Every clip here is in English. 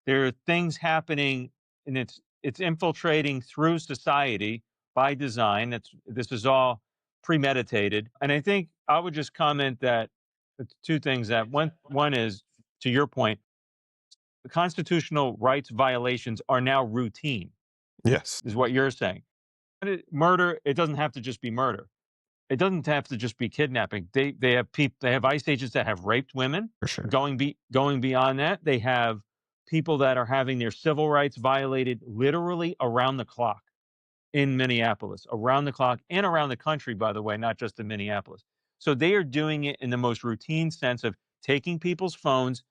There are things happening, and it's infiltrating through society by design. This is all premeditated. And I think I would just comment that it's two things. That one is, to your point, the constitutional rights violations are now routine, Yes, is what you're saying. Murder, it doesn't have to just be murder. It doesn't have to just be kidnapping. They have ICE agents that have raped women. for sure. Going beyond that, they have people that are having their civil rights violated literally around the clock in Minneapolis, around the clock and around the country, by the way, not just in Minneapolis. So they are doing it in the most routine sense of taking people's phones,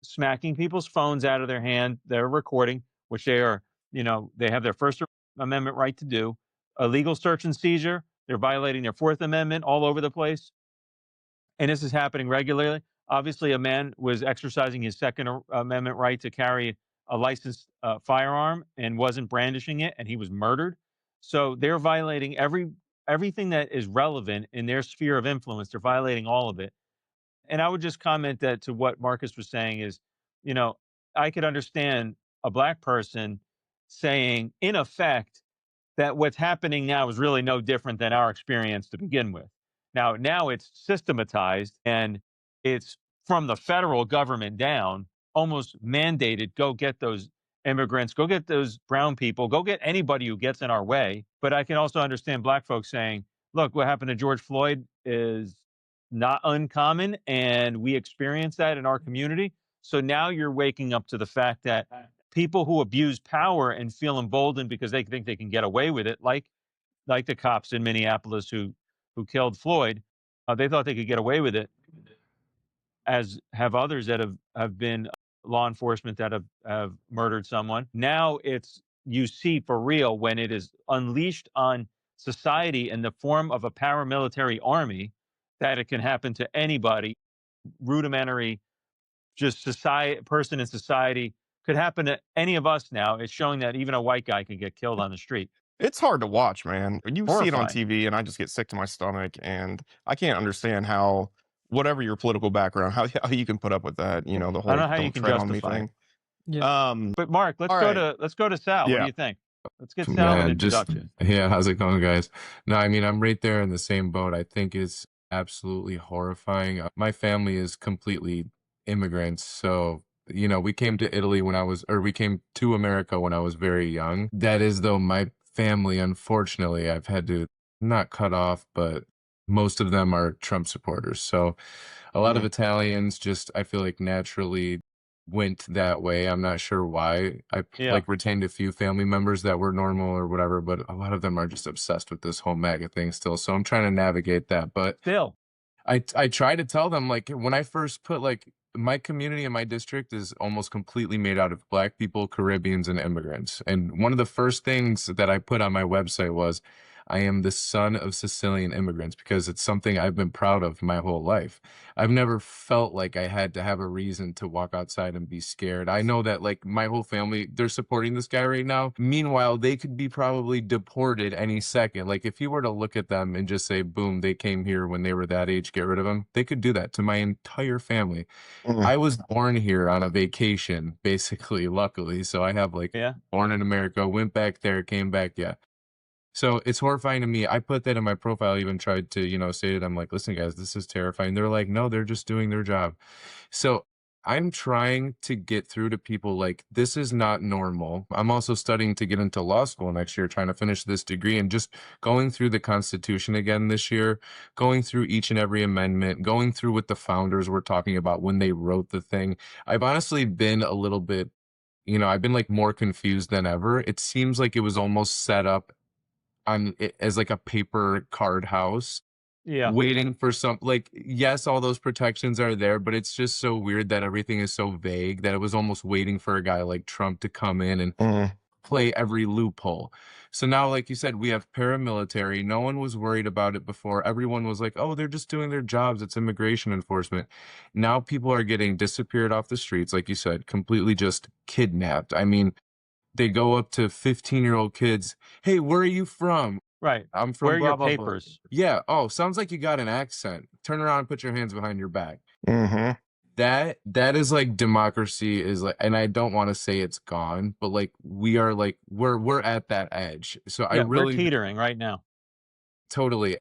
smacking people's phones out of their hand. They're recording, which they have their First Amendment right to do. A legal search and seizure. They're violating their Fourth Amendment all over the place. And this is happening regularly. Obviously, a man was exercising his Second Amendment right to carry a licensed firearm and wasn't brandishing it, and he was murdered. So they're violating everything that is relevant in their sphere of influence. They're violating all of it. And I would just comment that to what Marcus was saying is, you know, I could understand a black person saying, in effect, that what's happening now is really no different than our experience to begin with. Now it's systematized and it's from the federal government down, almost mandated. Go get those immigrants, go get those brown people, go get anybody who gets in our way. But I can also understand black folks saying, look, what happened to George Floyd is not uncommon, and we experience that in our community. So now you're waking up to the fact that people who abuse power and feel emboldened because they think they can get away with it, like the cops in Minneapolis who killed Floyd, they thought they could get away with it, as have others that have been law enforcement that have murdered someone. Now it's, you see for real when it is unleashed on society in the form of a paramilitary army, that it can happen to anybody. Rudimentary, just society, person in society, could happen to any of us now. It's showing that even a white guy can get killed on the street. It's hard to watch, man. You see it on Horrifying. TV, and I just get sick to my stomach, and I can't understand how, whatever your political background, how you can put up with that. You know, the I don't whole know how you "don't can tread on me" justify it. thing. Yeah. But Mark, All right, let's go to Sal. What do yeah. you think? Let's get Sal an Man, just introduction. yeah, how's it going, guys? No, I mean, I'm right there in the same boat. I think it's absolutely horrifying. My family is completely immigrants, so we came to Italy or we came to America when I was very young. That is, though, my family, unfortunately, I've had to not cut off, but most of them are Trump supporters. So a lot of Mm, Italians just, I feel like, naturally went that way. I'm not sure why. I Yeah, like retained a few family members that were normal or whatever, but a lot of them are just obsessed with this whole MAGA thing still. So I'm trying to navigate that. But still. I try to tell them, like, when I first put, like, my community in my district is almost completely made out of Black people, Caribbeans, and immigrants. And one of the first things that I put on my website was, I am the son of Sicilian immigrants, because it's something I've been proud of my whole life. I've never felt like I had to have a reason to walk outside and be scared. I know that, like, my whole family, they're supporting this guy right now. Meanwhile, they could be probably deported any second. Like, if you were to look at them and just say, boom, they came here when they were that age, get rid of them, they could do that to my entire family. mm. I was born here on a vacation, basically, luckily. So I have, like, Yeah. born in America, went back there, came back. Yeah. So it's horrifying to me. I put that in my profile, even tried to, say to them, like, listen, guys, this is terrifying. They're like, no, they're just doing their job. So I'm trying to get through to people, like, this is not normal. I'm also studying to get into law school next year, trying to finish this degree, and just going through the Constitution again this year, going through each and every amendment, going through what the founders were talking about when they wrote the thing. I've honestly been a little bit, I've been, like, more confused than ever. It seems like it was almost set up on it as like a paper card house, Yeah. waiting for some, like, yes, all those protections are there, but it's just so weird that everything is so vague that it was almost waiting for a guy like Trump to come in and Mm. play every loophole. So now, like you said, we have paramilitary. No one was worried about it before. Everyone was like, oh, they're just doing their jobs. It's immigration enforcement. Now people are getting disappeared off the streets, like you said, completely just kidnapped. I mean, they go up to 15-year-old kids. Hey, where are you from? Right. I'm Where from are your blah, blah, blah. papers? Yeah. Oh, sounds like you got an accent. Turn around and put your hands behind your back. Mhm. that is like democracy is like, and I don't want to say it's gone, but like we are like we're at that edge. So I Yeah, we're really teetering right now. totally